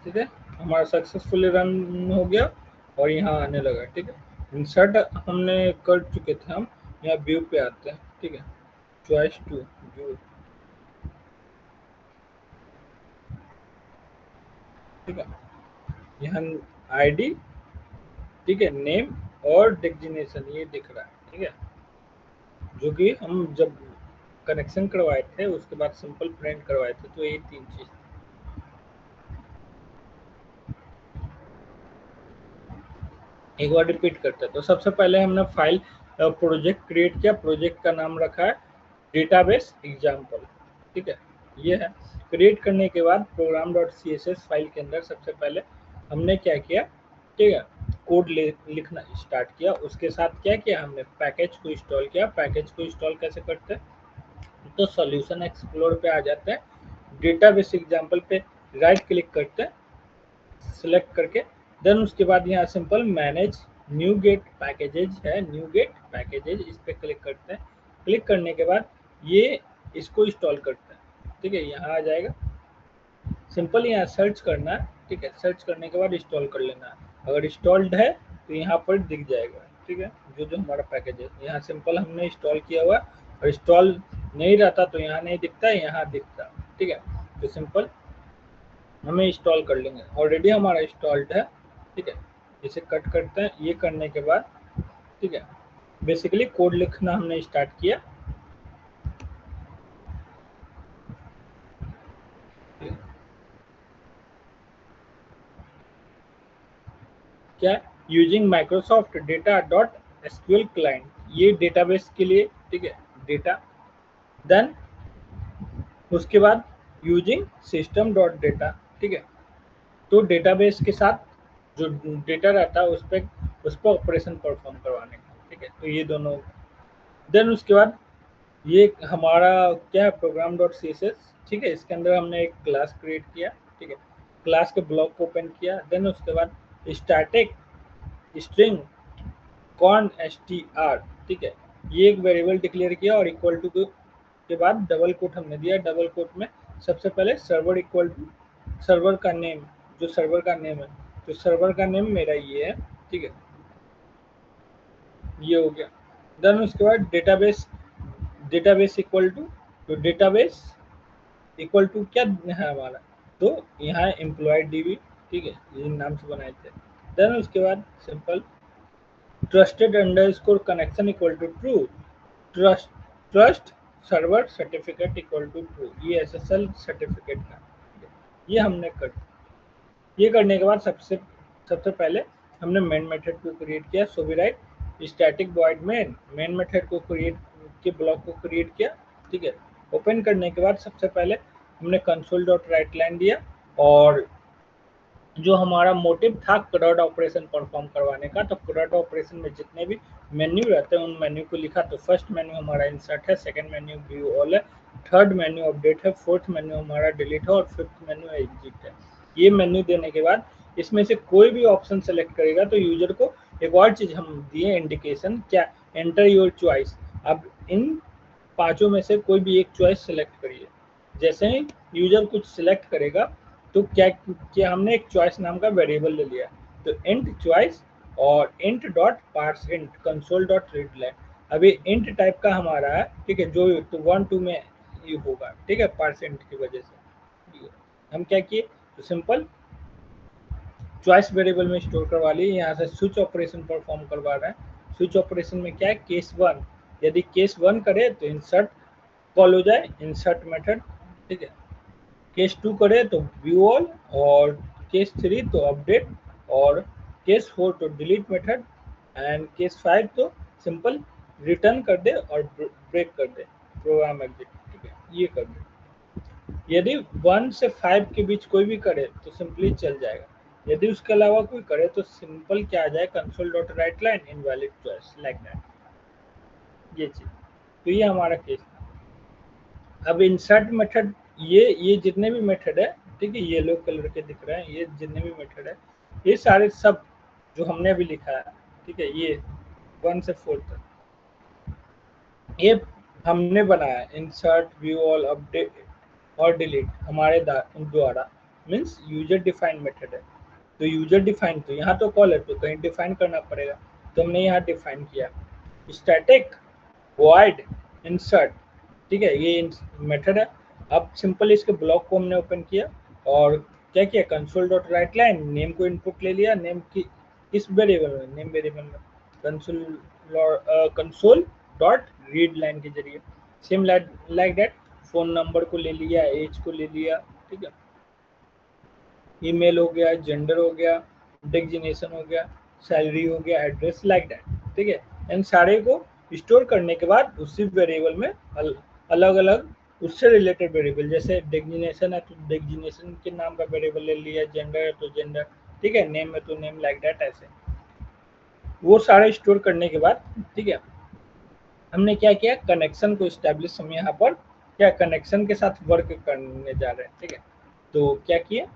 ठीक है, हमारा सक्सेसफुली रन हो गया और यहाँ आने लगा। ठीक है, इंसर्ट हमने कर चुके थे हम, यहाँ व्यू पे आते हैं। ठीक है, चॉइस टू व्यू। ठीक है, यहाँ आईडी, ठीक है, नेम और डेजिग्नेशन ये दिख रहा है। ठीक है, जो कि हम जब कनेक्शन करवाए थे उसके बाद सिंपल प्रिंट करवाए थे, तो ये तीन चीज। एक बार रिपीट करते हैं। तो सबसे पहले हमने फाइल प्रोजेक्ट क्रिएट किया, प्रोजेक्ट का नाम रखा है डेटाबेस एग्जाम्पल। ठीक है, ये है। क्रिएट करने के बाद program dot C S S file के अंदर सबसे पहले हमने क्या किया, ठीक है, कोड लिखना स्टार्ट किया। उसके साथ क्या किया, हमने पैकेज को इंस्टॉल किया। पैकेज को इंस्टॉल कैसे करते हैं, तो सॉल्यूशन एक्सप्लोर पे आ जाते हैं, डेटाबेस एग्जाम्पल पे राइट क्लिक करते हैं सिलेक्ट करके, देन उसके बाद यहाँ simple manage new get packages है, न्यू गेट पैकेजेज इस पर क्लिक करते हैं। क्लिक करने के बाद ये इसको इंस्टॉल करते हैं। ठीक है, यहाँ आ जाएगा, सिंपल यहाँ सर्च करना है। ठीक है, सर्च करने के बाद इंस्टॉल कर लेना है। अगर इंस्टॉल्ड है तो यहाँ पर दिख जाएगा। ठीक है, जो जो हमारा पैकेज है यहाँ सिंपल हमने इंस्टॉल किया हुआ, और इंस्टॉल नहीं रहता तो यहाँ नहीं दिखता है, यहाँ दिखता है। ठीक है, तो सिंपल हमें इंस्टॉल कर लेंगे, ऑलरेडी हमारा इंस्टॉल्ड है। ठीक है, इसे कट करते हैं। ये करने के बाद ठीक है, बेसिकली कोड लिखना हमने स्टार्ट किया। क्या, using Microsoft data dot SQL client, ये डेटाबेस के लिए। ठीक है, डेटा, देन उसके बाद यूजिंग सिस्टम डॉट डेटा। ठीक है, तो डेटाबेस के साथ जो डेटा रहता है उस पर ऑपरेशन परफॉर्म करवाने का। ठीक है, तो ये दोनों, देन उसके बाद ये हमारा क्या है, program dot C S S. ठीक है, इसके अंदर हमने एक क्लास क्रिएट किया। ठीक है, क्लास के ब्लॉक को ओपन किया, देन उसके बाद static string con S T R. ठीक है, ये एक वेरिएबल डिक्लेयर किया, और इक्वल टू के बाद डबल कोट हमने दिया। डबल कोट में सबसे पहले सर्वर इक्वल टू सर्वर का नेम, जो सर्वर का नेम है, तो सर्वर का नेम मेरा ये है। ठीक है, ये हो गया। देन उसके बाद डेटाबेस, डेटाबेस इक्वल टू, तो डेटाबेस इक्वल टू क्या है हमारा, तो यहाँ एम्प्लॉय डीबी। ठीक है, ये नाम से बनाए थे। देन उसके बाद simple trusted underscore connection equal to true, trust trust server certificate equal to true, ये एसएसएल सर्टिफिकेट का। ये हमने कर, ये करने के बाद सबसे सबसे पहले हमने मेन मेथड को क्रिएट किया। So we write static void main, main method को क्रिएट के ब्लॉक को क्रिएट किया। ठीक है, ओपन करने के बाद सबसे पहले हमने कंसोल डॉट राइट लाइन दिया, और जो हमारा मोटिव था CRUD ऑपरेशन परफॉर्म करवाने का, तो CRUD ऑपरेशन में जितने भी मेन्यू रहते हैं उन मेन्यू को लिखा। तो फर्स्ट मेन्यू हमारा इंसर्ट है, सेकंड मेन्यू व्यू ऑल है, थर्ड मेन्यू अपडेट है, फोर्थ मेन्यू हमारा डिलीट है, और फिफ्थ मेन्यू एग्जिट है। ये मेन्यू देने के बाद इसमें से कोई भी ऑप्शन सेलेक्ट करेगा तो यूजर को एक और चीज हम दिए इंडिकेशन, क्या, एंटर योर चॉइस। अब इन पांचों में से कोई भी एक चॉइस सेलेक्ट करिए। जैसे ही यूजर कुछ सिलेक्ट करेगा तो क्या हमने एक चॉइस नाम का वेरिएबल ले लिया, तो इंट चॉइस और int dot parse int console dot read line. अभी इंट टाइप का हमारा है। ठीक है, जो तो 1 2 में ये होगा। ठीक है, पार्स इंट की वजह से। ठीक है, हम क्या किए, तो सिंपल चॉइस वेरिएबल में स्टोर करवा लिए। यहाँ से स्विच ऑपरेशन परफॉर्म करवा रहे हैं। स्विच ऑपरेशन में क्या है, केस 1, यदि केस 1 करे तो इंसर्ट कॉल हो जाए, इंसर्ट मेथड। ठीक है, केस 2 करे तो व्यू ऑल, और केस 3 तो अपडेट, और केस 4 तो डिलीट मेथड, एंड केस 5 तो सिंपल रिटर्न कर दे और ब्रेक कर दे प्रोग्राम एग्जिट। ठीक है, ये कर दे। यदि 1 से 5 के बीच कोई भी करे तो सिंपली चल जाएगा। यदि उसके अलावा कोई करे तो सिंपल क्या आ जाए, console dot write line invalid choice like that, ये चीज। तो ये हमारा केस था। अब इंसर्ट मेथड, ये जितने भी मेथड है, ठीक है, येलो कलर के दिख रहे हैं, ये जितने भी मेथड है, ये सारे सब जो हमने अभी लिखा है। ठीक है, ये 1 से 4 तक ये हमने बनाया, इंसर्ट व्यू ऑल अपडेट और डिलीट हमारे द्वारा। मीन्स यूजर डिफाइंड मेथड है। तो यूजर डिफाइंड, तो यहाँ तो कॉल है तो कहीं डिफाइन करना पड़ेगा, तो हमने यहाँ डिफाइन किया स्टैटिक वॉइड इंसर्ट, ठीक है, ये मेथड है। अब सिंपल इसके ब्लॉक को हमने ओपन किया और क्या किया, console dot write line name को इनपुट ले लिया, नेम की किस वेरिएबल में, नेम वेरिएबल में, console console dot read line के जरिए, same like that phone number को ले लिया, एज को ले लिया, ठीक है, ईमेल हो गया, जेंडर हो गया, डेजिग्नेशन हो गया, सैलरी हो गया, एड्रेस, लाइक दैट, ठीक है। इन सारे को स्टोर करने के बाद उसी वेरिएबल में अलग अलग उससे रिलेटेड वेरिएबल, जैसे डेजिग्नेशन है तो डेजिग्नेशन के नाम का वेरिएबल ले लिया, जेंडर है तो जेंडर, ठीक है, नेम है तो नेम, लाइक दैट, ऐसे वो सारे स्टोर करने के बाद, ठीक है, हमने क्या किया, कनेक्शन को स्टैब्लिश, हम यहाँ पर क्या कनेक्शन के साथ वर्क करने जा रहे हैं, ठीक है। तो क्या किया,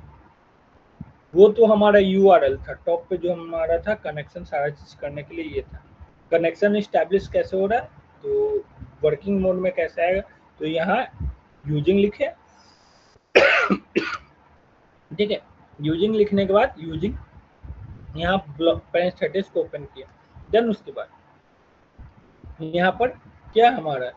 वो तो हमारा यूआरएल था, टॉप पे जो हमारा था कनेक्शन सारा चीज करने के लिए ये था। कनेक्शन इस्टेब्लिश कैसे हो रहा है, तो वर्किंग मोड में कैसे आएगा, तो यहाँ यूजिंग लिखे, ठीक है, यूजिंग लिखने के बाद यूजिंग यहाँ ब्लॉक पेरेंट स्टेटस को ओपन किया, देन उसके बाद यहाँ पर क्या हमारा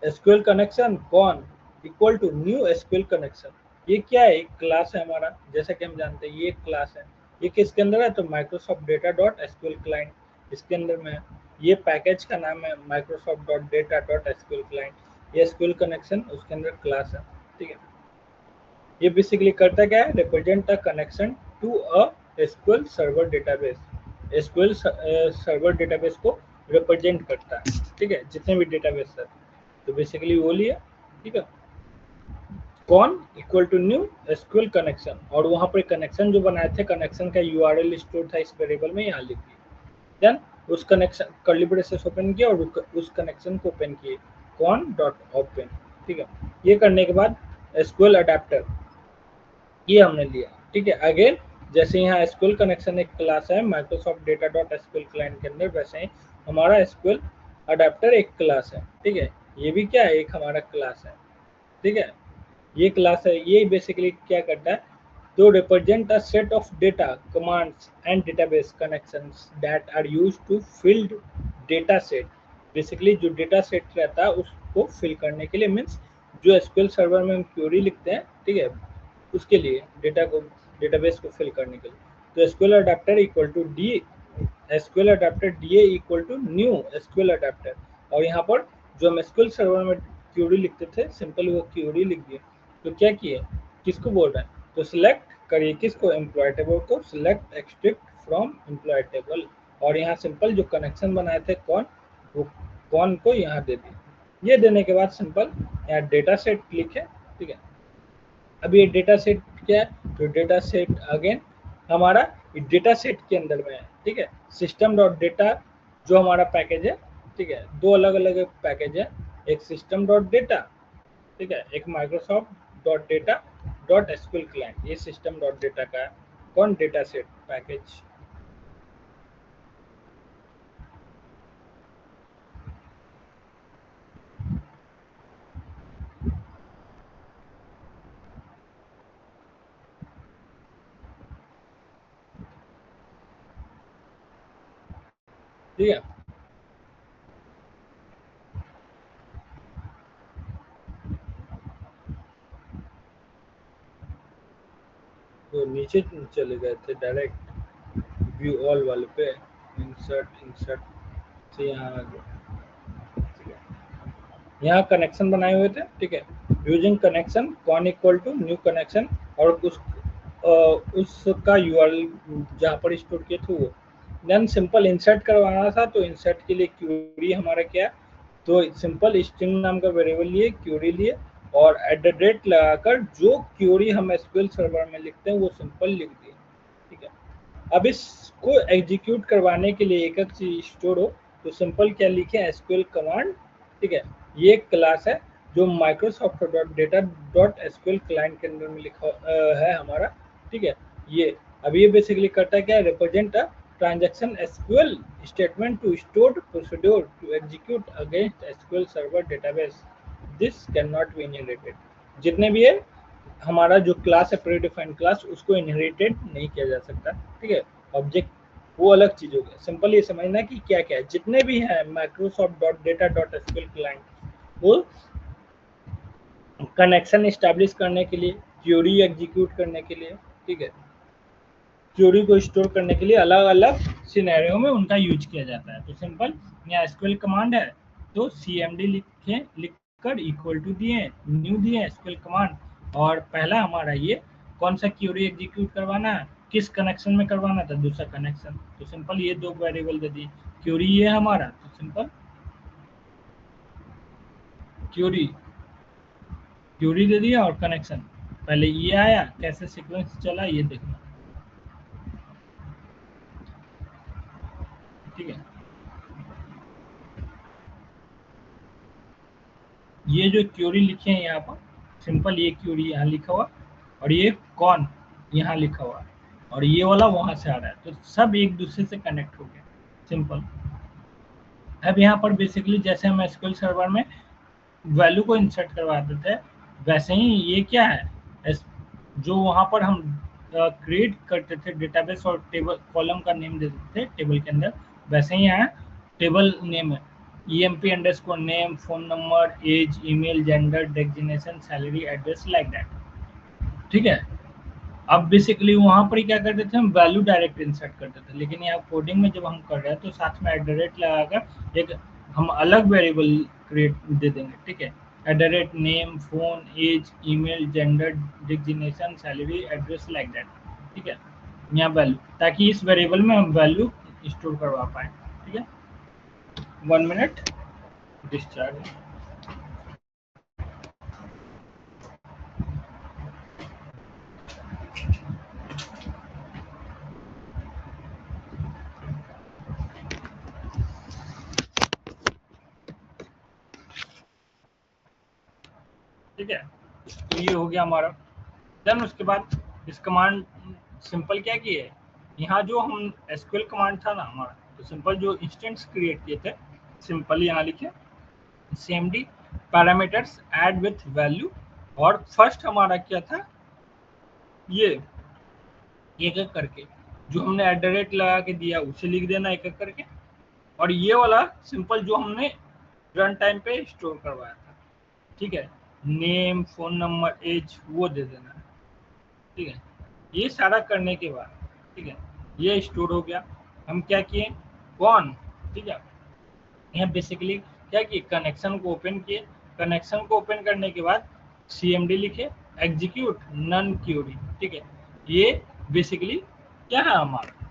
SQL connection con equal to new SQL connection, ये क्या है, एक क्लास है हमारा, जैसा कि हम जानते हैं ये एक क्लास है, ये किसके अंदर है, तो Microsoft data dot SQL client इसके अंदर में है, ये पैकेज का नाम है Microsoft dot data dot SQL client, ये एसक्यूएल कनेक्शन उसके अंदर क्लास है, ठीक है। ये बेसिकली करता क्या है, represent a connection to a SQL server database, SQL server database को रिप्रेजेंट करता है, ठीक है, जितने भी डेटाबेस है, तो बेसिकली वो लिया, ठीक है, con equal to new SQL connection, और वहां पर कनेक्शन जो बनाए थे, कनेक्शन का यूआरएल स्टोर था इस वेरिएबल में, यहाँ लिख दिया, देन उस कनेक्शन कर्ली ब्रेसेस ओपन किया और उस कनेक्शन को ओपन किए, कौन डॉट ओपन, ठीक है। ये करने के बाद एसक्यूएल अडेप्टर ये हमने लिया, ठीक है। अगेन जैसे यहाँ एसक्यूएल कनेक्शन एक क्लास है Microsoft data dot SQL client के अंदर, वैसे ही हमारा एसक्यूएल अडेप्टर एक क्लास है, ठीक है, ये भी क्या है, एक हमारा क्लास है, ठीक है, ये क्लास है, ये बेसिकली क्या करता है, तो represent a set of data commands and database connections that are used to filled data set, basically जो डेटा सेट रहता है उसको फिल करने के लिए, मीन्स जो एसक्यूएल सर्वर में हम क्वेरी लिखते हैं, ठीक है, उसके लिए डेटा को डेटाबेस को फिल करने के लिए, तो SQL adapter equal to D, SQL adapter DA equal to new SQL adapter, और यहाँ पर जो हम एसक्यूएल सर्वर में क्यूरी लिखते थे सिंपल वो क्यूरी लिख दिए, तो क्या किए, किसको बोल रहे हैं, तो सिलेक्ट करिए किसको, एम्प्लॉय टेबल को, select extract from employ table, और यहाँ सिंपल जो कनेक्शन बनाए थे कौन, वो कौन को यहाँ दे दिए, ये देने के बाद सिंपल यहाँ डेटा सेट क्लिक है, ठीक है। अब ये डेटा सेट क्या है, तो डेटा सेट अगेन हमारा डेटा सेट के अंदर में है, ठीक है, सिस्टम डॉट डेटा जो हमारा पैकेज है, ठीक है, दो अलग अलग पैकेज है, एक सिस्टम डॉट डेटा, ठीक है, एक Microsoft dot data dot SQL client, ये सिस्टम डॉट डेटा का है, कौन डेटा सेट पैकेज, ठीक है। तो नीचे चले गए थे डायरेक्ट व्यू ऑल वाले पे, इंसर्ट इंसर्ट से यहाँ आ गए, ठीक है, यहाँ कनेक्शन बनाए हुए थे, ठीक है, using connection con equal to new connection, और उसका यूआरएल जहाँ पर स्टोर किए थे वो, देन सिंपल इंसर्ट करवाना था, तो इंसर्ट के लिए क्यूरी हमारा क्या है, तो सिंपल स्ट्रिंग नाम का वेरिएबल लिए, क्यूरी लिए, और एट द रेट लगाकर जो क्यूरी हम एसक्यूएल सर्वर में लिखते हैं वो सिंपल लिख दिए, ठीक है। अब इसको एग्जीक्यूट करवाने के लिए एक एक चीज स्टोर हो, तो सिंपल क्या लिखे, एसक्यूएल कमांड, ठीक है, ये एक क्लास है जो Microsoft dot data dot SQL client के अंदर में लिखा है हमारा, ठीक है। ये अब ये बेसिकली करता है क्या, represent a transaction SQL statement to store procedure to execute against SQL server database, this can not be inherited, जितने भी है हमारा जो क्लास है प्री डिफाइंड क्लास, उसको इनहेरिटेड नहीं किया जा सकता, ठीक है। ऑब्जेक्ट वो अलग चीज हो गया। सिंपल ये समझना कि क्या क्या है, जितने भी हैं Microsoft dot data dot SQL client, वो कनेक्शन स्टैब्लिश करने के लिए, क्यूरी एग्जीक्यूट करने के लिए, ठीक है, क्यूरी को स्टोर करने के लिए अलग अलग सिनेरियो में उनका यूज किया जाता है। तो सिंपल यहाँ एसक्यूएल कमांड है, तो सीएमडी लिखे, लिखकर इक्वल टू दिए, न्यू दिए एसक्यूएल कमांड, और पहला हमारा ये कौन सा क्यूरी एग्जीक्यूट करवाना है, किस कनेक्शन में करवाना था, दूसरा कनेक्शन। तो सिंपल ये दो वेरिएबल दे दिए, क्यूरी ये हमारा, तो सिंपल क्यूरी क्यूरी दे दिया, और कनेक्शन पहले ये आया, कैसे सीक्वेंस चला ये देखना, ठीक है। ये जो क्यूरी लिखे हैं यहाँ पर, सिंपल ये क्यूरी यहाँ लिखा हुआ, और ये कौन यहाँ लिखा हुआ, और ये वाला वहां से आ रहा है, तो सब एक दूसरे से कनेक्ट हो गए। सिंपल। अब यहाँ पर बेसिकली जैसे हम एसक्यूएल सर्वर में वैल्यू को इंसर्ट करवा देते हैं, वैसे ही ये क्या है, जो वहाँ पर हम क्रिएट करते थे डेटाबेस और टेबल कॉलम का नेम दे देते थे टेबल के अंदर, वैसे ही यहाँ टेबल नेम है, emp underscore name, phone number, age, email, gender, designation, salary, address, like that, ठीक है। अब बेसिकली वहाँ पर ही क्या करते थे, हम वैल्यू डायरेक्ट इंसर्ट करते थे, लेकिन यहाँ कोडिंग में जब हम कर रहे हैं तो साथ में एट द रेट लगाकर एक हम अलग वेरिएबल क्रिएट दे देंगे, ठीक है। At the rate name, phone, age, email, gender, designation, salary, address, like that, ठीक है। यहाँ वैल्यू, ताकि इस वेरिएबल में हम वैल्यू स्टोर करवा पाए, ठीक है। 1 मिनट, डिस्चार्ज। ठीक है, तो ये हो गया हमारा। देन उसके बाद इस कमांड सिंपल क्या किए, यहाँ जो हम एसक्यूएल कमांड था ना हमारा, तो सिंपल जो इंस्टेंस क्रिएट किए थे, सिंपल यहाँ लिखे cmd parameters add with value, और फर्स्ट हमारा क्या था, ये एक एक करके जो हमने एट द रेट लगा के दिया उसे लिख देना एक एक करके, और ये वाला सिंपल जो हमने रन टाइम पे स्टोर करवाया था, ठीक है, नेम, फोन नंबर, एज, वो दे देना, ठीक है। ये सारा करने के बाद, ठीक है, ये स्टोर हो गया। हम क्या किए, कौन, ठीक है, यहाँ बेसिकली क्या किए, कनेक्शन को ओपन किए, कनेक्शन को ओपन करने के बाद cmd लिखे, एग्जीक्यूट नन क्यूरी, ठीक है। ये बेसिकली क्या है हमारा,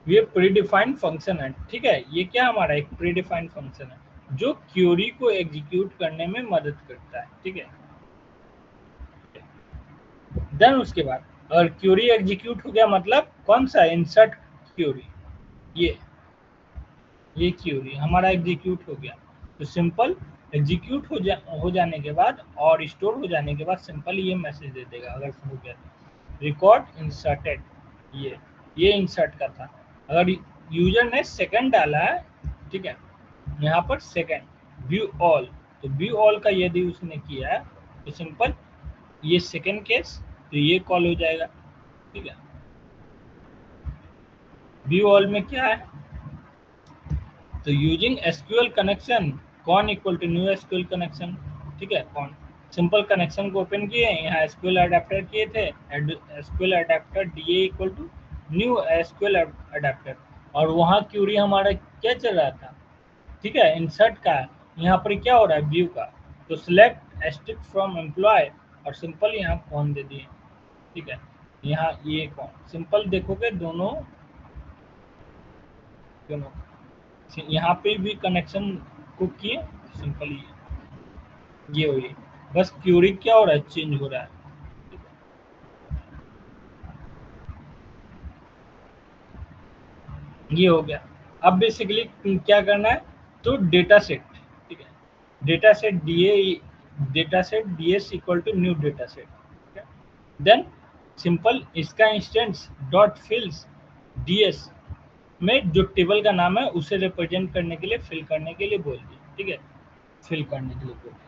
ये प्रीडिफाइंड फंक्शन है, ठीक है। ये क्या हमारा एक प्रीडिफाइंड फंक्शन है जो क्यूरी को एग्जीक्यूट करने में मदद करता है, ठीक है। देन उसके बाद अगर क्यूरी एग्जीक्यूट हो गया, मतलब कौन सा, इंसर्ट क्यूरी, ये ये क्यूरी हमारा एग्जीक्यूट हो गया। तो सिंपल एग्जीक्यूट हो जाने के बाद और स्टोर हो जाने के बाद सिंपल ये मैसेज दे देगा अगर हो गया तो, रिकॉर्ड इंसर्टेड, ये इंसर्ट का था। अगर यूजर ने सेकंड डाला है, ठीक है, यहाँ पर सेकंड व्यू ऑल, तो व्यू ऑल का यदि उसने किया है तो सिंपल ये सेकंड केस, तो ये कॉल हो जाएगा, ठीक है। व्यू ऑल में क्या है, तो using SQL connection con equal to new SQL connection, ठीक है, कॉन सिंपल कनेक्शन को ओपन किए, यहाँ एसक्यूएल अडेप्टर किए थे, SQL adapter DA equal to new SQL adapter, और वहाँ क्यूरी हमारा क्या चल रहा था, ठीक है, इंसर्ट का। यहाँ पर क्या हो रहा है, व्यू का, तो सिलेक्ट एस्टिक फ्रॉम एम्प्लॉय, और सिंपल यहाँ कौन दे दिए, ठीक है। यहाँ ये कौन, सिंपल देखोगे दोनों दोनों यहाँ पे भी कनेक्शन को किए, सिंपल ये हुई, बस क्यूरी क्या हो रहा है, चेंज हो रहा है, ये हो गया। अब बेसिकली क्या करना है, तो डेटा सेट, ठीक है, data set DS equal to new data set, ठीक है। देन सिंपल इसका इंस्टेंस डॉट फिल्स डीएस में जो टेबल का नाम है उसे रिप्रेजेंट करने के लिए, फिल करने के लिए बोल दिया, ठीक है, फिल करने के लिए बोल दिया।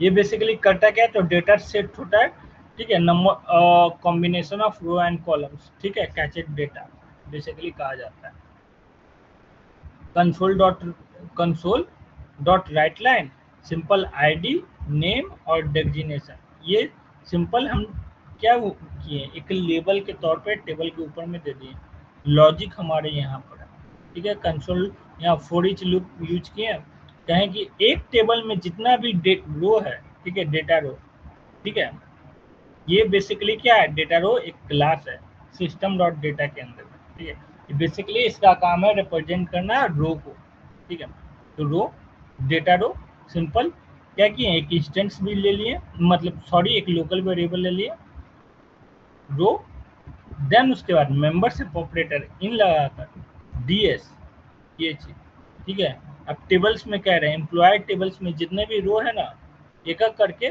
ये बेसिकली करता क्या है, तो डेटा सेट होता है, ठीक है, number combination of row and columns, ठीक है, कैचेड डेटा बेसिकली कहा जाता है। Console dot write line, simple ID, name और डेजिग्नेशन। ये सिंपल हम क्या किए, एक लेबल के तौर पे टेबल के ऊपर में दे दिए। लॉजिक हमारे यहाँ पर है, ठीक है। कंसोल यहाँ फॉर ईच लूप यूज किए, कहें कि एक टेबल में जितना भी रो है, ठीक है, डेटा रो, ठीक है, ये बेसिकली क्या है, डेटा रो एक क्लास है सिस्टम डॉट डेटा के अंदर में, ठीक है। बेसिकली इसका काम है रिप्रेजेंट करना रो को, ठीक है। तो रो, डेटा रो, सिंपल क्या किए, एक इंस्टेंस भी ले लिए, मतलब सॉरी एक लोकल वेरिएबल ले लिए रो, देन उसके बाद मेंबरशिप ऑपरेटर इन लगाकर डीएस, ये चीज, ठीक है। अब टेबल्स में कह रहे हैं, एम्प्लॉय टेबल्स में जितने भी रो है ना, एक एक करके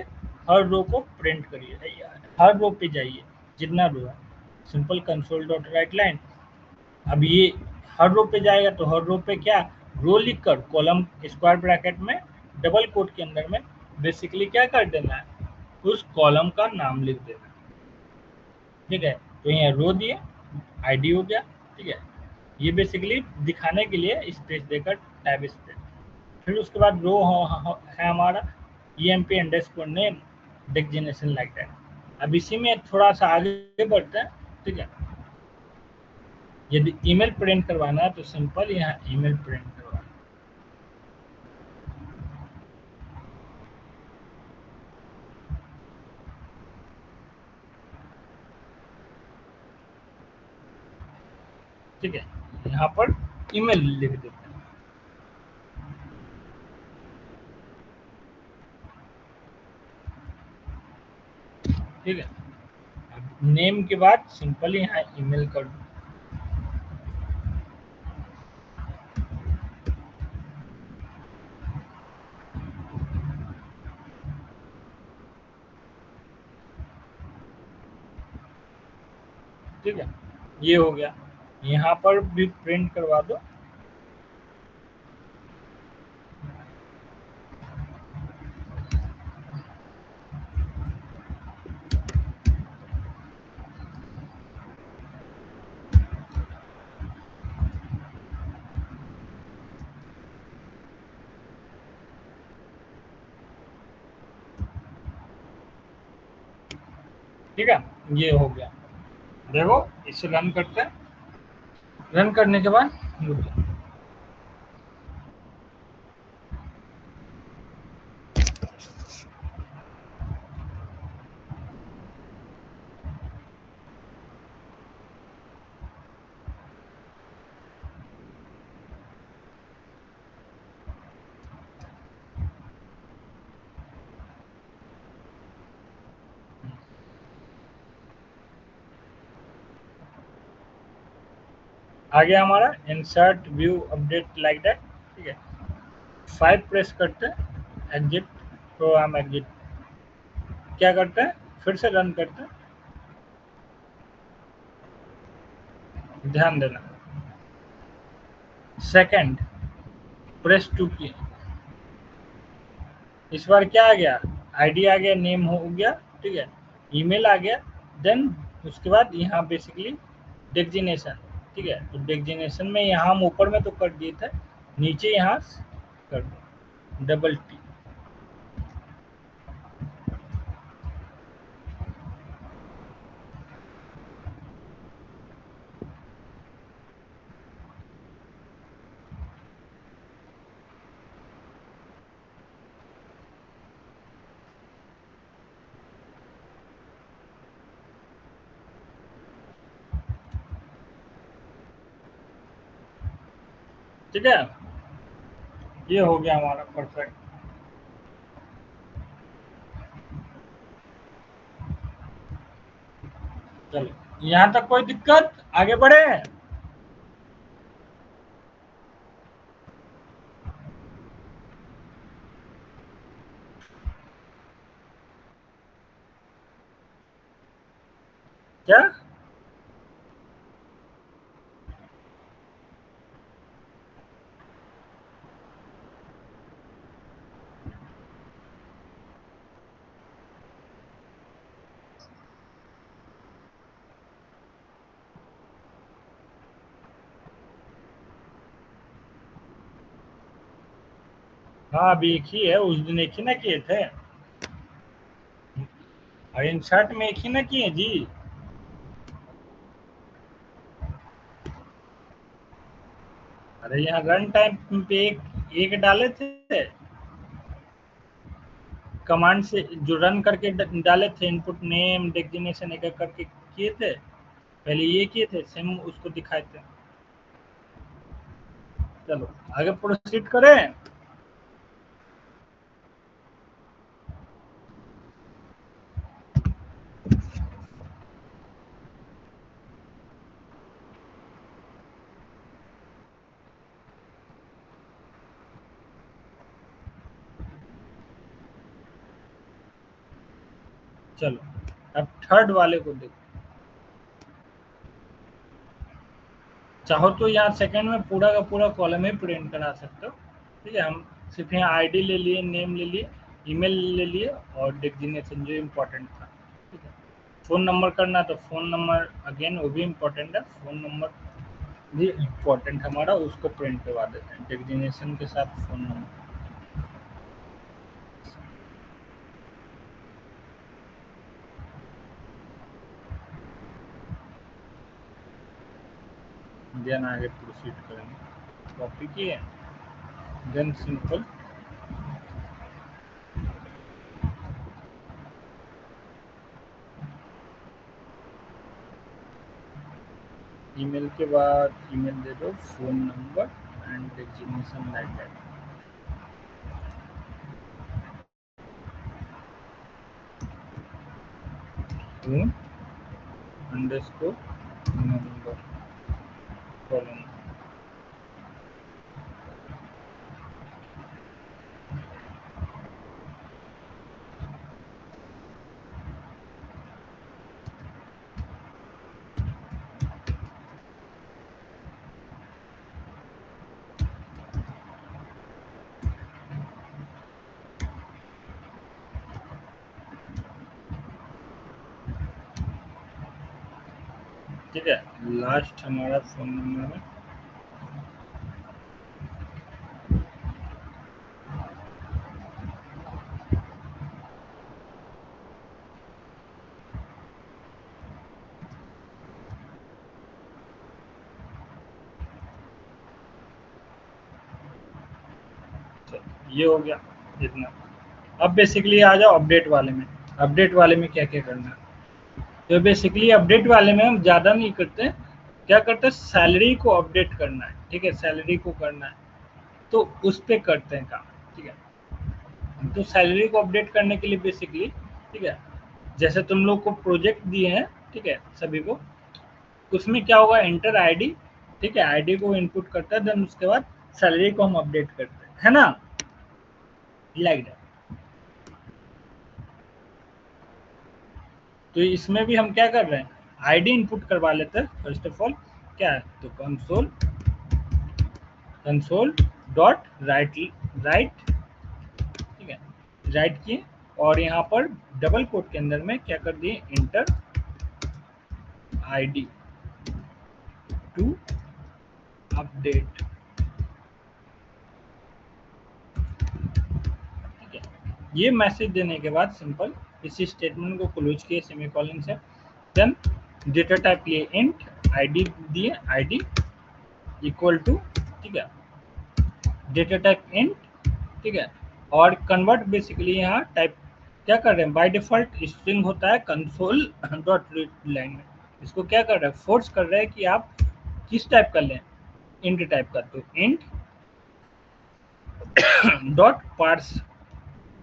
हर रो को प्रिंट करिए, हर रो पे जाइए जितना रो है, simple console dot write line. अब ये हर रो पे जाएगा तो हर रो पे क्या, रो लिख कर कॉलम स्क्वायर ब्रैकेट में डबल कोट के अंदर में बेसिकली क्या कर देना है, उस कॉलम का नाम लिख देना है, ठीक है। तो यहाँ रो दिए, आईडी हो गया, ठीक है। ये बेसिकली दिखाने के लिए स्पेस देकर टैब स्पेस। फिर उसके बाद रो है हमारा emp underscore name designation like that. अब इसी में थोड़ा सा आगे बढ़ते हैं, ठीक है। यदि ईमेल प्रिंट करवाना है तो सिंपल यहाँ ईमेल प्रिंट करवाना, ठीक है। यहाँ पर ईमेल लिख देते हैं, ठीक है। नेम के बाद सिंपल यहाँ ईमेल कर दो, ठीक है। ये हो गया, यहाँ पर भी प्रिंट करवा दो, ठीक है। ये हो गया, देखो इसे रन करते हैं, रन करने के बाद रुक जाओ। आ गया हमारा insert view update like that, ठीक है। 5 प्रेस करते हैं, एग्जिट प्रोग्राम एग्जिट, क्या करते हैं, फिर से रन करते हैं, ध्यान देना। सेकंड प्रेस टू की, इस बार क्या आ गया, आईडी आ गया, नेम हो गया, ठीक है, ईमेल आ गया, देन उसके बाद यहाँ बेसिकली डेजिग्नेशन, ठीक है। तो डेजिग्नेशन में यहाँ हम ऊपर में तो कर दिए थे, नीचे यहाँ कर दो डबल टी, ठीक है। ये हो गया हमारा परफेक्ट। चलो यहाँ तक कोई दिक्कत, आगे बढ़े। क्या, हाँ अभी एक ही है, उस दिन एक ही ना किए थे, और इन शर्ट में एक ही ना किए जी। अरे यहाँ रन टाइम पे एक डाले थे, कमांड से जो रन करके डाले थे, इनपुट नेम डेजिग्नेशन एक एक करके किए थे, पहले ये किए थे, सेम उसको दिखाए थे। चलो आगे प्रोसीड करें। चलो अब थर्ड वाले को देखो। चाहो तो यहाँ सेकंड में पूरा का पूरा कॉलम ही प्रिंट करा सकते हो। ठीक है, हम सिर्फ यहाँ आईडी ले लिए, नेम ले लिए, ईमेल ले लिए और डेजिग्नेशन जो इम्पोर्टेंट था। ठीक है, फ़ोन नंबर करना तो फ़ोन नंबर अगेन वो भी इम्पोर्टेंट है, फ़ोन नंबर भी इम्पोर्टेंट हमारा, उसको प्रिंट करवा देते हैं डेजिग्नेशन के साथ फ़ोन नंबर। देन आगे प्रोसीड करेंगे, कॉपी किए, देन सिंपल ईमेल के बाद ईमेल दे दो, phone number and designation like that. Phone underscore number column. ठीक है, लास्ट हमारा फ़ोन नंबर है। ये हो गया इतना। अब बेसिकली आ जाओ अपडेट वाले में। अपडेट वाले में क्या क्या करना है, तो बेसिकली अपडेट वाले में हम ज़्यादा नहीं करते हैं। क्या करते हैं, सैलरी को अपडेट करना है। ठीक है, सैलरी को करना है तो उस पर करते हैं काम। ठीक है, तो सैलरी को अपडेट करने के लिए बेसिकली, ठीक है, जैसे तुम लोग को प्रोजेक्ट दिए हैं, ठीक है सभी को, उसमें क्या होगा, एंटर आईडी। ठीक है, आईडी को इनपुट करता है, देन उसके बाद सैलरी को हम अपडेट करते हैं, है ना, लाइक दैट। तो इसमें भी हम क्या कर रहे हैं, आईडी इनपुट करवा लेते हैं फर्स्ट ऑफ ऑल। क्या है, तो console console dot right, right. ठीक है, राइट किए, और यहाँ पर डबल कोट के अंदर में क्या कर दिए, इंटर आईडी टू अपडेट। ठीक है, ये मैसेज देने के बाद सिंपल इसी स्टेटमेंट को क्लोज किए सेमीकोलन से, देन डेटा टाइप लिए इंट, आईडी दिए, आईडी इक्वल टू, ठीक है, डेटा टाइप इंट। ठीक है, और कन्वर्ट बेसिकली यहाँ टाइप क्या कर रहे हैं, बाय डिफॉल्ट स्ट्रिंग होता है कंसोल डॉट रीड लाइन में, इसको क्या कर रहा है, फोर्स कर रहा है कि आप किस टाइप का लें, इंट टाइप का। तो int dot parse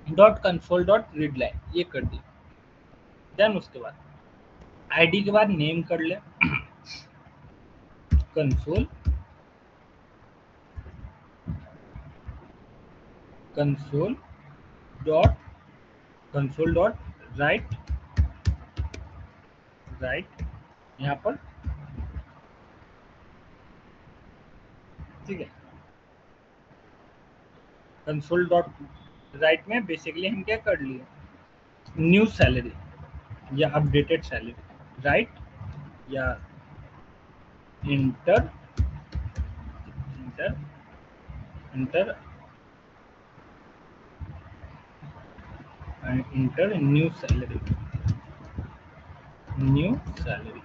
dot console dot read line ये कर दी। देन उसके बाद आईडी के बाद नेम कर ले, console console dot console dot right, right यहाँ पर। ठीक है, कंसोल डॉट राइट में बेसिकली हम क्या कर लिए, न्यू सैलरी या अपडेटेड सैलरी, राइट या inter, inter inter inter new salary, new salary.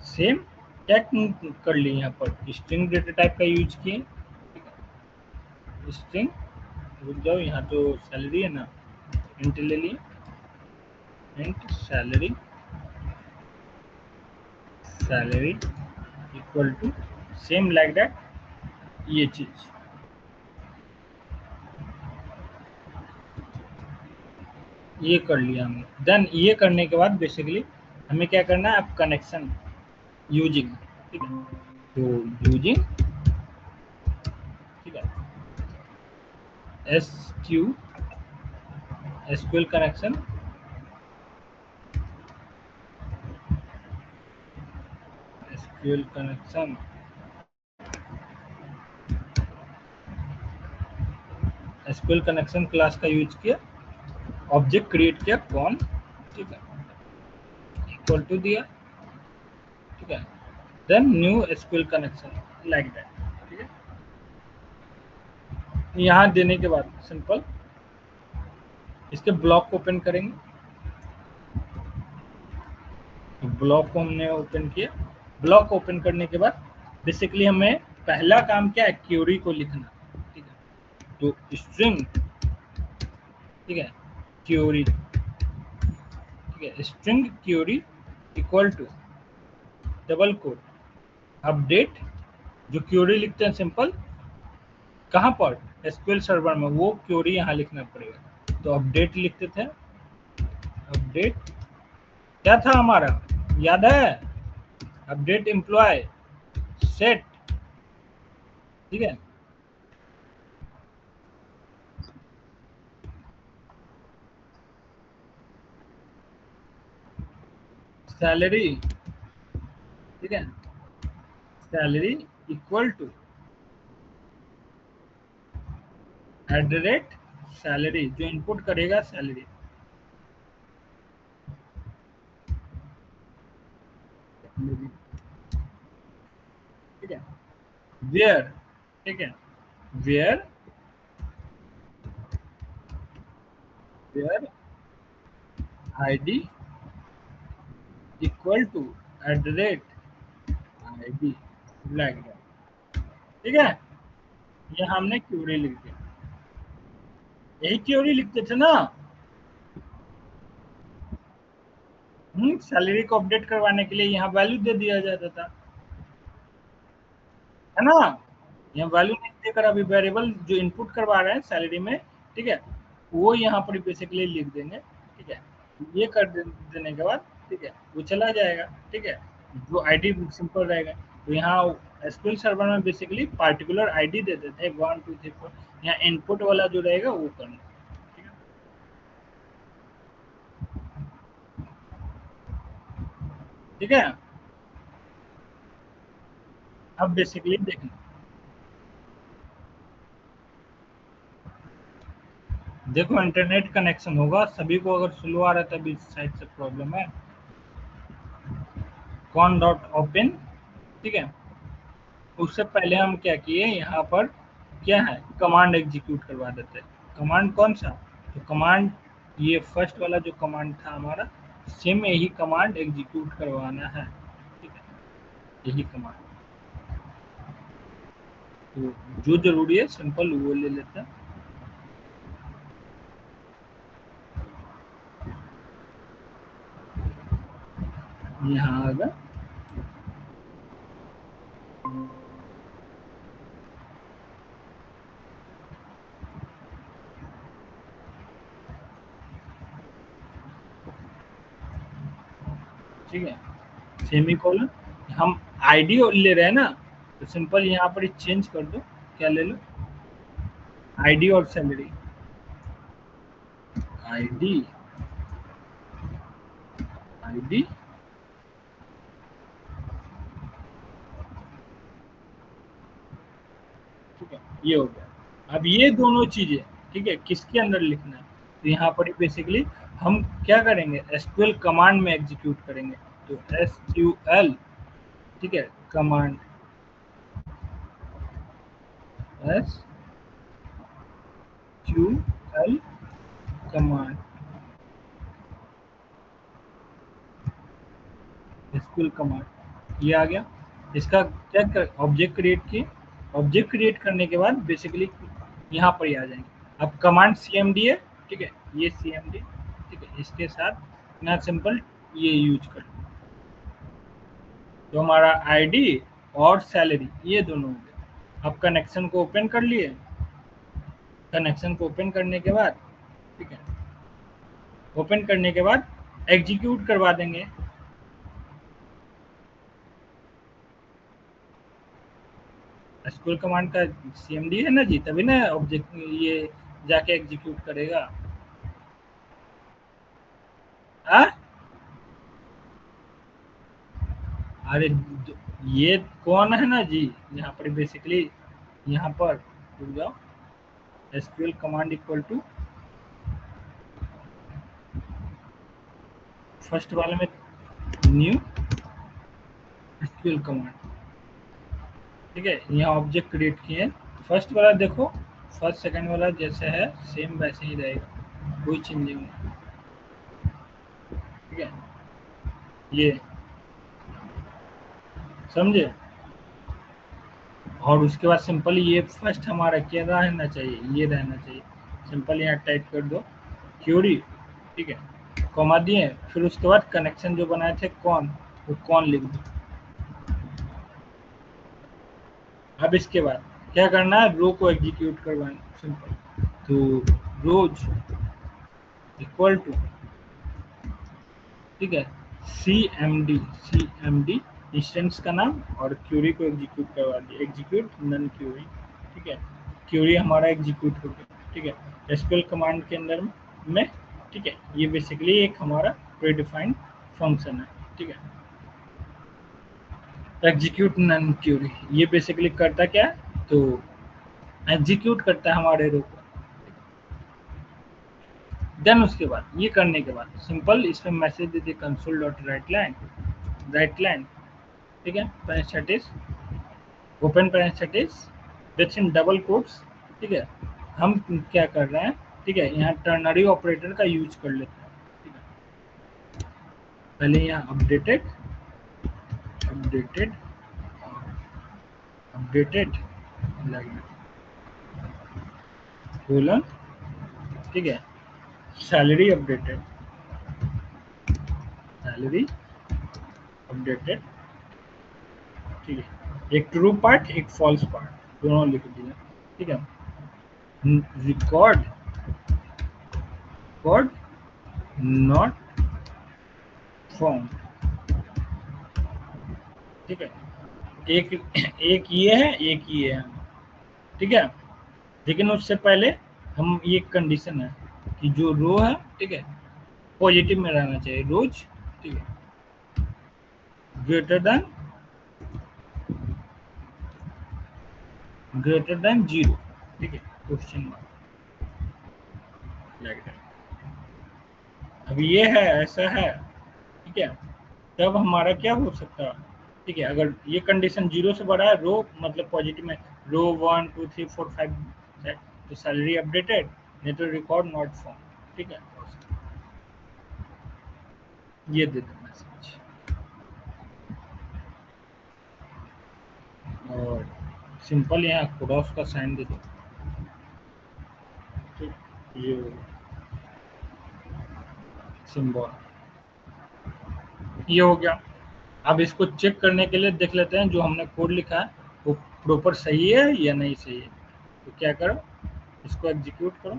Same क्या कर लिए, यहाँ पर स्ट्रिंग डेटा टाइप का यूज किए, स्ट्रिंग, रुक जाओ, यहाँ तो सैलरी है ना, इंट ले लिए, int salary, salary equal to same like that, ये चीज ये कर लिया हमने। देन ये करने के बाद बेसिकली हमें क्या करना है, अब कनेक्शन यूजिंग, ठीक है, तो यूजिंग, ठीक है, S Q SQL connection, SQL connection, SQL connection class का यूज किया, ऑब्जेक्ट क्रिएट किया कौन, ठीक है, इक्वल टू दिया, ठीक है, then new SQL connection like that, ठीक है। यहाँ देने के बाद सिंपल इसके ब्लॉक को ओपन करेंगे, तो ब्लॉक को हमने ओपन किया, ब्लॉक ओपन करने के बाद बेसिकली हमें पहला काम क्या है, क्यूरी को लिखना, ठीक है, तो स्ट्रिंग, ठीक है, क्यूरी, ठीक है, string query equal to double quote update, जो क्यूरी लिखते हैं सिंपल कहाँ पर, एसक्यूएल सर्वर में, वो क्यूरी यहाँ लिखना पड़ेगा, तो अपडेट लिखते थे, अपडेट क्या था हमारा, याद है, अपडेट एम्प्लॉय सेट, ठीक है, सैलरी, ठीक है, salary equal to at the rate salary, जो इनपुट करेगा सैलरी, ठीक है, वेयर, ठीक है, where, where ID equal to at the rate ID like that, ठीक है, ये हमने क्यूरी लिख दिया, यही क्यूरी लिखते थे ना, सैलरी को अपडेट करवाने के लिए यहाँ वैल्यू दे दिया जाता था, है ना, यहाँ वैल्यू नहीं देकर अभी वेरिएबल जो इनपुट करवा रहे हैं सैलरी में, ठीक है, वो यहाँ पर बेसिकली लिख देंगे, ठीक है, ये कर देने के बाद, ठीक है, वो चला जाएगा, ठीक है, जो आईडी सिंपल रहेगा, तो यहाँ एसक्यूएल सर्वर में बेसिकली पार्टिकुलर आईडी दे देते हैं 1 2 3 4, यहाँ इनपुट वाला जो रहेगा वो करना, ठीक है, ठीक है, अब बेसिकली देखना, देखो इंटरनेट कनेक्शन होगा सभी को, अगर स्लो आ रहा है तभी साइड से प्रॉब्लम है, कॉन डॉट ओपन, ठीक है, उससे पहले हम क्या किए, यहाँ पर क्या है, कमांड एग्जीक्यूट करवा देते हैं, कमांड कौन सा, तो कमांड ये फर्स्ट वाला जो कमांड था हमारा, सेम यही कमांड एग्जीक्यूट करवाना है, ठीक है, यही कमांड, तो जो जरूरी है सिंपल वो ले लेते हैं, यहाँ आगा, ठीक है, सेमी कॉलन, हम आईडी ले रहे हैं ना, तो सिंपल यहाँ पर चेंज कर दो, क्या ले लो, आईडी और सैलरी, आईडी, आईडी, ठीक है, ये हो गया, अब ये दोनों चीजें, ठीक है, किसके अंदर लिखना है, तो यहाँ पर बेसिकली हम क्या करेंगे, एसक्यूएल कमांड में एग्जीक्यूट करेंगे, तो एसक्यूएल, ठीक है, command, S Q L command, SQL command ये आ गया। इसका क्या कर ऑब्जेक्ट क्रिएट किए, ऑब्जेक्ट क्रिएट करने के बाद बेसिकली यहाँ पर ही आ जाएंगे। अब कमांड सीएमडी है, ठीक है, ये सीएमडी, ठीक है, इसके साथ ना सिंपल ये यूज कर, तो हमारा आईडी और सैलरी ये दोनों हो गए। अब कनेक्शन को ओपन कर लिए, कनेक्शन को ओपन करने के बाद, ठीक है, ओपन करने के बाद एग्जीक्यूट करवा देंगे। एसक्यूएल कमांड का सीएमडी है ना जी, तभी ना ऑब्जेक्ट ये जाके एग्जीक्यूट करेगा। आ? अरे ये कौन है ना जी, यहाँ पर बेसिकली यहाँ पर रुक जाओ, SQL command equal to first वाले में न्यू एसक्यूएल कमांड, ठीक है, यहाँ ऑब्जेक्ट क्रिएट किए। फर्स्ट वाला देखो, फर्स्ट सेकंड वाला जैसे है सेम वैसे ही रहेगा, कोई चेंजिंग नहीं, ठीक है, ये समझे। और उसके बाद सिंपल ये फर्स्ट हमारा क्या रहना चाहिए, ये रहना चाहिए। सिंपल यहाँ टाइप कर दो क्यूरी, ठीक है, कॉमा दिए, फिर उसके बाद कनेक्शन जो बनाए थे कौन, वो कौन लिख दो। अब इसके बाद क्या करना है, रो को एग्जीक्यूट करवाना सिंपल, तो रोज इक्वल टू, ठीक है, सी एम डी इंस्टेंस का नाम और क्यूरी को एग्जीक्यूट करवा दिया, एग्जीक्यूट नन क्यूरी, ठीक है, क्यूरी हमारा एग्जीक्यूट हो गया, ठीक है, एसक्यूएल कमांड के अंदर में, ठीक है, ये बेसिकली एक हमारा प्रीडिफाइंड फंक्शन है, ठीक है, एग्जीक्यूट नन क्यूरी ये बेसिकली करता क्या है, तो एग्जीक्यूट करता है हमारे रो को। देन उसके बाद ये करने के बाद सिंपल इसमें मैसेज दे दिए कंसोल डॉट राइट लाइन, ठीक है, parenthesis open parenthesis with in double quotes, ठीक है, हम क्या कर रहे हैं, ठीक है, यहाँ टर्नरी ऑपरेटर का यूज कर लेते हैं, ठीक है, पहले यहाँ अपडेटेड अपडेटेड कोलन, ठीक है, सैलरी अपडेटेड, सैलरी अपडेटेड, ठीक है, एक ट्रू पार्ट एक फॉल्स पार्ट दोनों लिख दिया, ठीक है, रिकॉर्ड रिकॉर्ड नॉट फाउंड, ठीक है, एक एक ये है एक ये है, ठीक है, लेकिन उससे पहले हम ये कंडीशन है कि जो रो है, ठीक है, पॉजिटिव में रहना चाहिए रोज, ठीक है, ग्रेटर देन जीरो, ठीक है, क्वेश्चन मार्क लाइक दैट। अब ये है ऐसा है, ठीक है, तब हमारा क्या हो सकता है, ठीक है, अगर ये कंडीशन जीरो से बड़ा है, रो मतलब पॉजिटिव में, रो 1 2 3 4 5 तो सैलरी अपडेटेड, नहीं तो रिकॉर्ड नॉट फॉर्म, ठीक है, ये दे दो मैसेज। और सिंपल यहाँ क्रॉस का साइन दे दो, ठीक, ये सिंबल ये हो गया। अब इसको चेक करने के लिए देख लेते हैं जो हमने कोड लिखा है वो प्रॉपर सही है या नहीं सही है, तो क्या करो, इसको एग्जीक्यूट करो,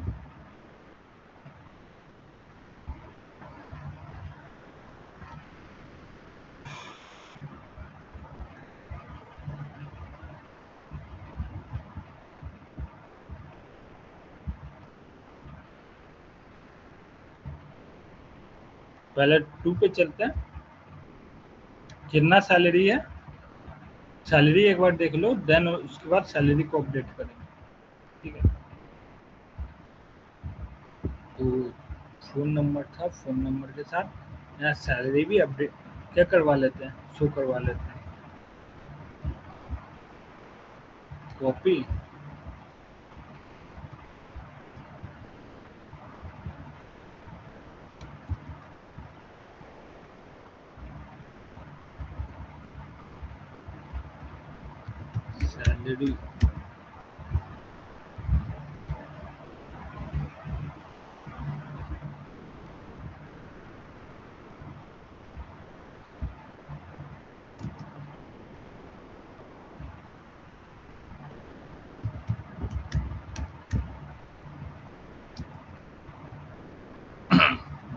पहले 2 पे चलते हैं, कितना सैलरी है, सैलरी एक बार देख लो, देन उसके बाद सैलरी को अपडेट करेंगे, ठीक है, तो फ़ोन नंबर था, फ़ोन नंबर के साथ यहाँ सैलरी भी अपडेट क्या करवा लेते हैं, शो करवा लेते हैं, कॉपी सैलरी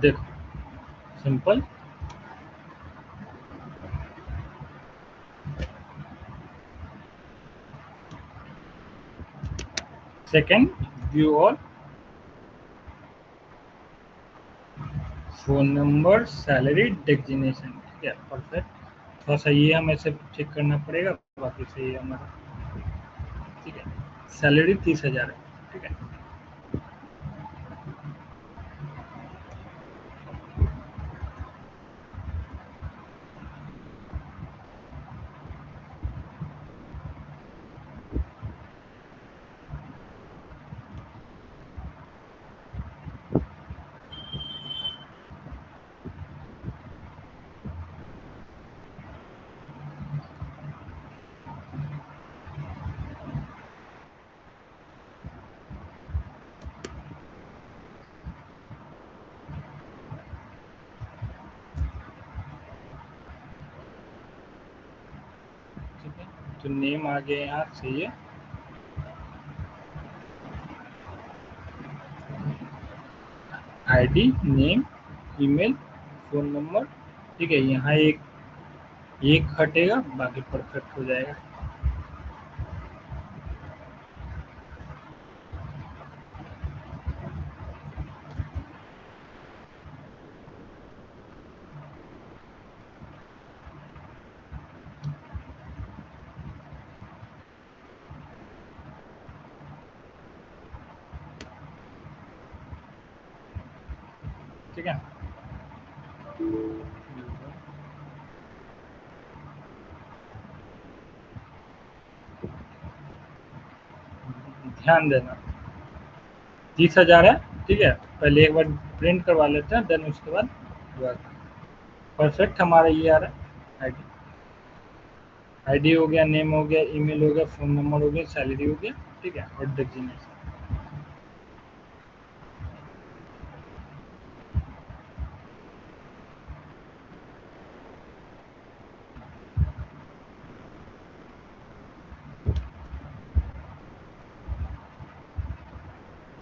देखो सिंपल सेकंड व्यू और फोन नंबर सैलरी डेजिग्नेशन, ठीक है परफेक्ट। थोड़ा सा ये हमें से चेक करना पड़ेगा, बाकी सही है हमारा, ठीक है। सैलरी 30,000 है, ठीक है। ठीक है, तो नेम आ गया यहाँ, सही है। ID, name, email, phone number, ठीक है। यहाँ एक एक हटेगा, बाकी परफेक्ट हो जाएगा। ठीक है, ध्यान देना 30,000 है, ठीक है। पहले एक बार प्रिंट करवा लेते हैं, देन उसके बाद वर्क। परफेक्ट हमारा ये आ रहा है। आईडी आईडी हो गया, नेम हो गया, ईमेल हो गया, फोन नंबर हो गया, सैलरी हो गया, ठीक है, और डेजिग्नेशन।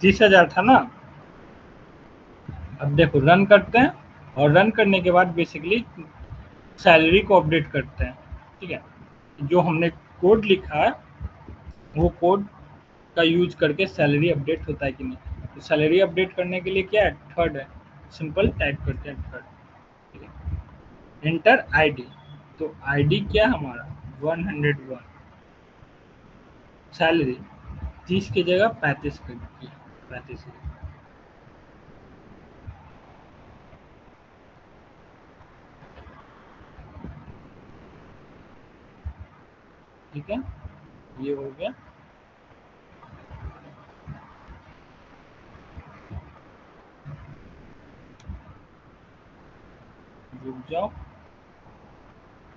30,000 था ना। अब देखो रन करते हैं, और रन करने के बाद बेसिकली सैलरी को अपडेट करते हैं, ठीक है। जो हमने कोड लिखा है वो कोड का यूज करके सैलरी अपडेट होता है कि नहीं। तो सैलरी अपडेट करने के लिए क्या है, थर्ड है, सिंपल टाइप करते हैं थर्ड, ठीक है। एंटर आईडी, तो आईडी क्या हमारा 101, सैलरी 30 की जगह 35 कर दी, 35, ठीक है। ये हो गया, रुक जाओ,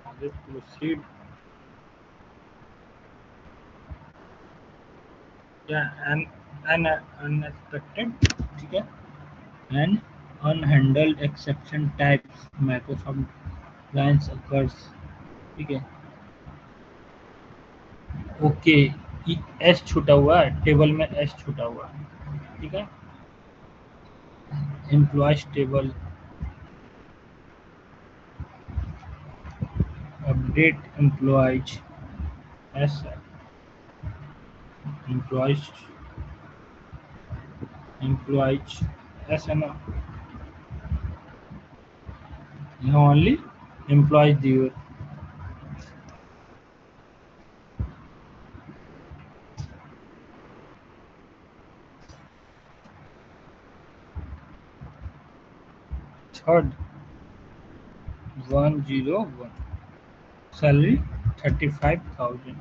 आगे प्रोसीड, क्या एन एन अनएक्सपेक्टेड, ठीक है। And unhandled exception types Microsoft lines occurs, ठीक है। ओके, एस छूटा हुआ है टेबल में, एस छूटा हुआ है, ठीक है। Employees table, update employees, S employees, employees S है ना, यहाँ ओनली एम्प्लॉयज दिए। Third 101, salary 35,000,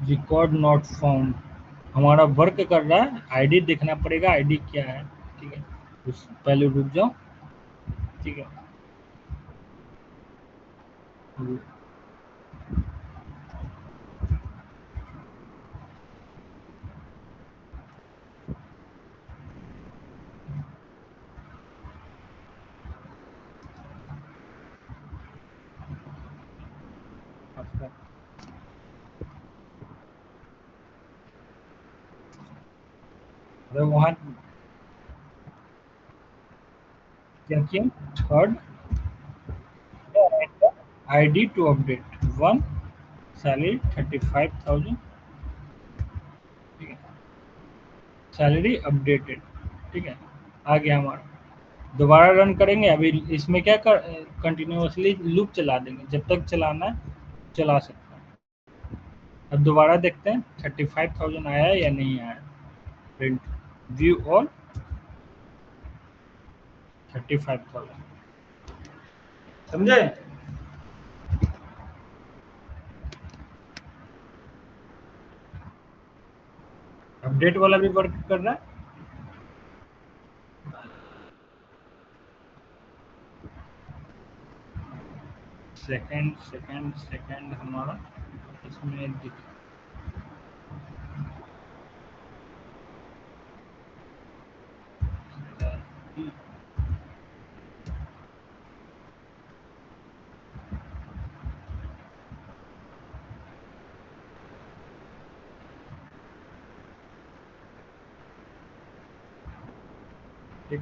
record not found, हमारा वर्क कर रहा है, आईडी देखना पड़ेगा, आईडी क्या है, ठीक है। उस पहले रुक जाओ, ठीक है। आपका वहाँ क्या किया, third ID to update one salary 35,000, ठीक है, सैलरी अपडेटेड, ठीक है, आ गया हमारा। दोबारा रन करेंगे, अभी इसमें क्या कर कंटिन्यूअसली लूप चला देंगे, जब तक चलाना है चला सकते हैं। अब दोबारा देखते हैं 35,000 आया है या नहीं आया। प्रिंट व्यू ऑल 35,000, समझे। अपडेट वाला भी वर्क कर रहा है। सेकंड सेकंड सेकंड हमारा इसमें ठीक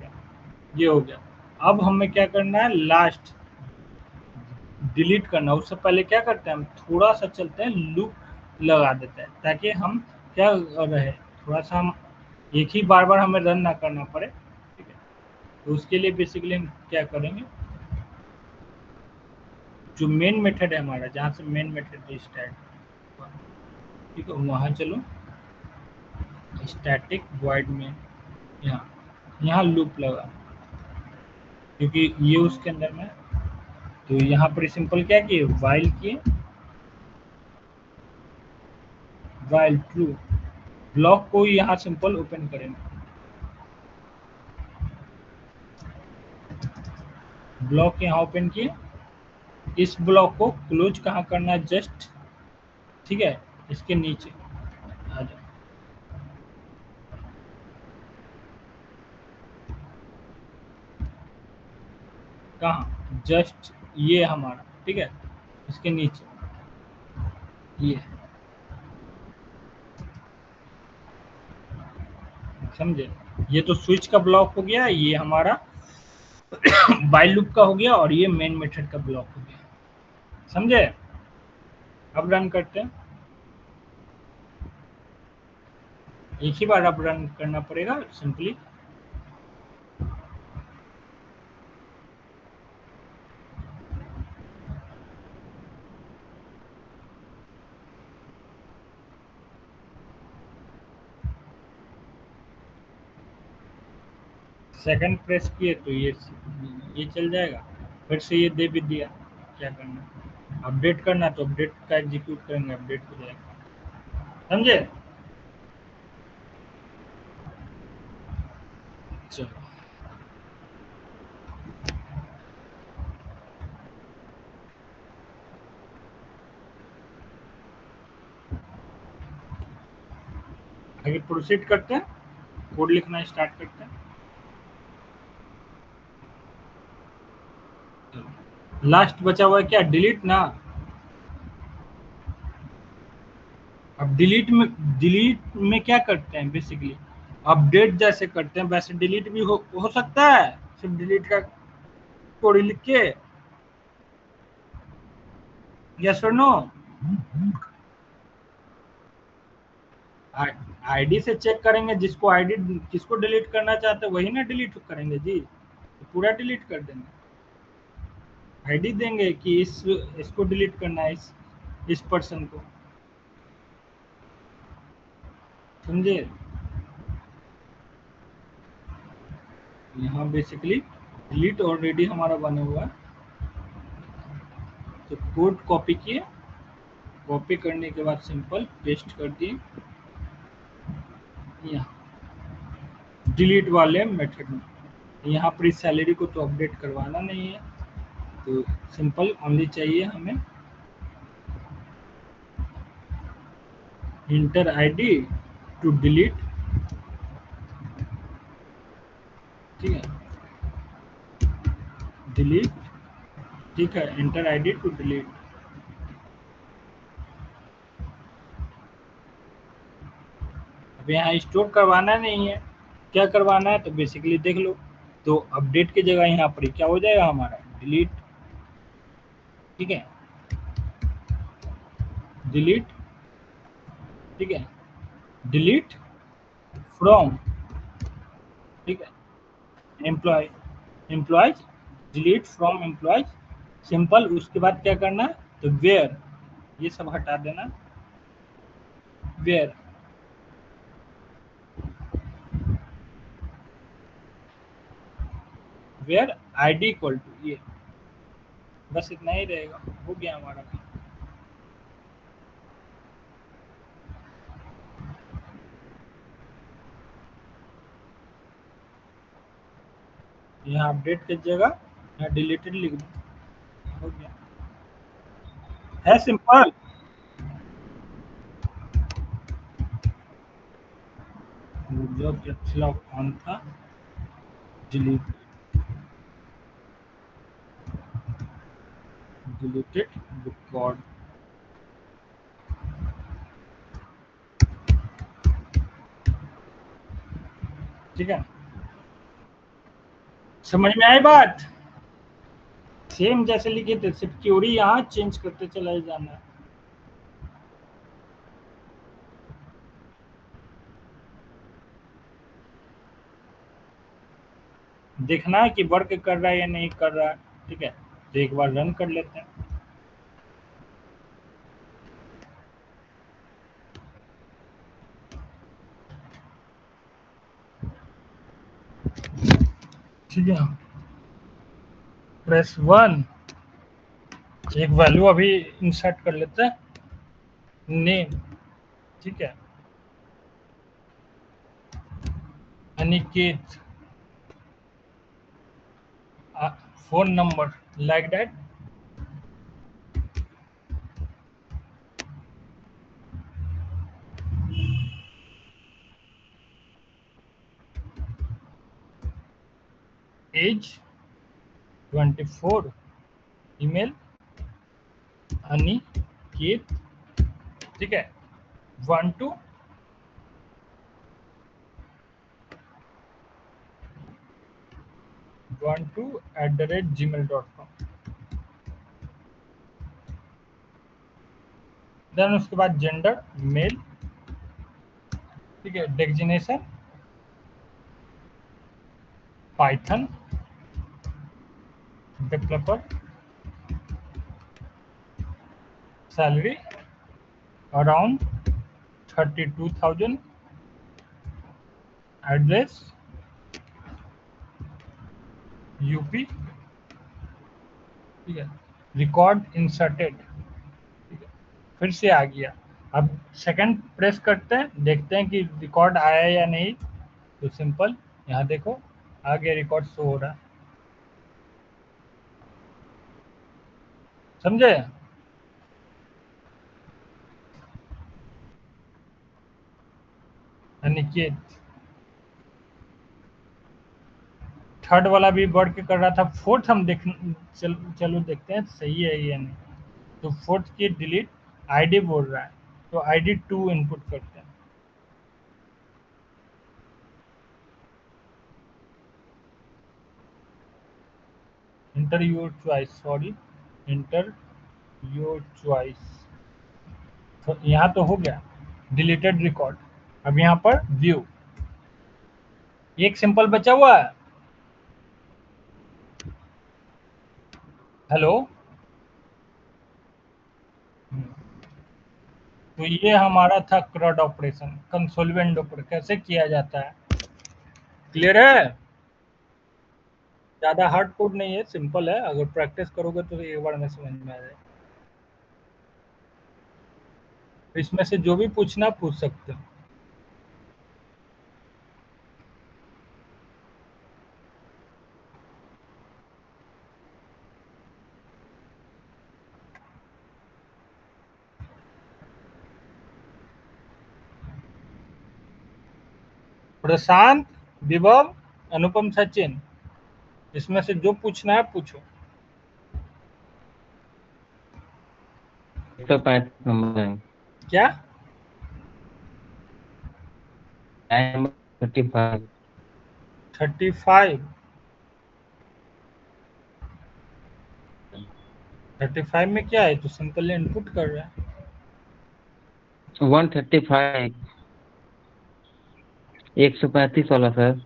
है, ये हो गया। अब हमें क्या करना है, लास्ट डिलीट करना। उससे पहले क्या करते हैं, हम थोड़ा सा चलते हैं, लूप लगा देते हैं, ताकि हम क्या रहे, थोड़ा सा हम एक ही बार बार हमें रन ना करना पड़े, ठीक है। तो उसके लिए बेसिकली हम क्या करेंगे, जो मेन मेथड है हमारा, जहाँ से मेन मेथड स्टार्ट, ठीक है, वहाँ चलो, स्टैटिक वॉइड में यहाँ यहाँ लूप लगा, क्योंकि ये उसके अंदर में। तो यहाँ पर सिंपल क्या किए, वाइल किए, वाइल ट्रू, ब्लॉक को यहाँ सिंपल ओपन करेंगे, ब्लॉक यहाँ ओपन किए। इस ब्लॉक को क्लोज कहाँ करना है, जस्ट, ठीक है, इसके नीचे आ जाओ, कहाँ, जस्ट ये हमारा, ठीक है, इसके नीचे ये, समझे। ये तो स्विच का ब्लॉक हो गया, ये हमारा बाइल लूप का हो गया, और ये मेन मेथड का ब्लॉक हो गया, समझे। अब रन करते हैं, एक ही बार अब रन करना पड़ेगा सिंपली। सेकंड प्रेस किए तो ये चल जाएगा, फिर से ये दे भी दिया। क्या करना, अपडेट करना, तो अपडेट का एग्जीक्यूट करेंगे, अपडेट हो जाएगा, समझे। चलो आगे प्रोसीड करते हैं, कोड लिखना स्टार्ट करते हैं। लास्ट बचा हुआ है क्या, डिलीट ना। अब डिलीट में क्या करते हैं, बेसिकली अपडेट जैसे करते हैं वैसे डिलीट भी हो सकता है, सिर्फ डिलीट का कोड लिख के, यस और नो। आईडी से चेक करेंगे, जिसको आईडी, किसको डिलीट करना चाहते हैं वही ना डिलीट करेंगे जी, तो पूरा डिलीट कर देंगे। आईडी देंगे कि इसको डिलीट करना है, इस पर्सन को, समझे। यहाँ बेसिकली डिलीट ऑलरेडी हमारा बना हुआ है, तो कोड कॉपी किए, कॉपी करने के बाद सिंपल पेस्ट कर दिए यहाँ डिलीट वाले मेथड में। यहाँ पर इस सैलरी को तो अपडेट करवाना नहीं है, तो सिंपल ओनली चाहिए हमें इंटर आईडी टू डिलीट, ठीक है, डिलीट, ठीक है, इंटर आईडी टू डिलीट। अब यहाँ स्टोर करवाना नहीं है, क्या करवाना है तो बेसिकली देख लो। तो अपडेट की जगह यहाँ पर क्या हो जाएगा हमारा डिलीट, ठीक है, डिलीट, ठीक है, डिलीट फ्रॉम, ठीक है, employ, employees, delete from employees, simple. उसके बाद क्या करना है तो वेयर, ये सब हटा देना, where, where ID equal to ये, बस इतना ही रहेगा, हो गया हमारा काम। यहाँ अपडेट की जगह यहाँ डिलीटेड लिख दो, हो गया, है सिंपल। जो कैप्स लॉक ऑन था, डिलीट, डिलीटेड रिकॉर्ड, ठीक है, समझ में आई बात। सेम जैसे लिखे थे, सिर्फ क्यूरी यहाँ चेंज करते चला जाना है। देखना है कि वर्क कर रहा है या नहीं कर रहा है, ठीक है, तो एक बार रन कर लेते हैं। ठीक है, प्रेस 1, एक वैल्यू अभी इंसर्ट कर लेते हैं, नेम, ठीक है, Aniket, phone number, like that, age 24, email Aniket, ठीक है, 12 12@gmail.com। देन उसके बाद जेंडर मेल, ठीक है, designation Python developer, salary around 32,000, address UP, ठीक है, रिकॉर्ड इंसर्टेड, ठीक है, फिर से आ गया। अब सेकंड प्रेस करते हैं, देखते हैं कि रिकॉर्ड आया या नहीं। तो सिंपल यहाँ देखो, आगे रिकॉर्ड शो हो रहा है, समझे। अनिकेत, थर्ड वाला भी वर्क कर रहा था, फोर्थ हम चलो देखते हैं सही है या नहीं। तो फोर्थ की डिलीट आईडी बोल रहा है, तो आईडी 2 इनपुट करते हैं, inter your choice, sorry, inter your choice. तो यहाँ तो हो गया डिलीटेड रिकॉर्ड। अब यहाँ पर व्यू, एक सिंपल बचा हुआ है, हेलो। तो ये हमारा था क्रड ऑपरेशन, कंसोल विंडो पर कैसे किया जाता है, क्लियर है। ज्यादा हार्ड कोड नहीं है, सिंपल है, अगर प्रैक्टिस करोगे तो एक बार में समझ में आ जाएगा। इसमें से जो भी पूछना पूछ सकते हो। प्रशांत, विभव, अनुपम, सचिन, इसमें से जो पूछना है पूछो। 135 नंबर है। क्या? Line number 35। 35? 35 में क्या है? तो सिंपल इनपुट कर रहा है। 135, 135 वाला सर।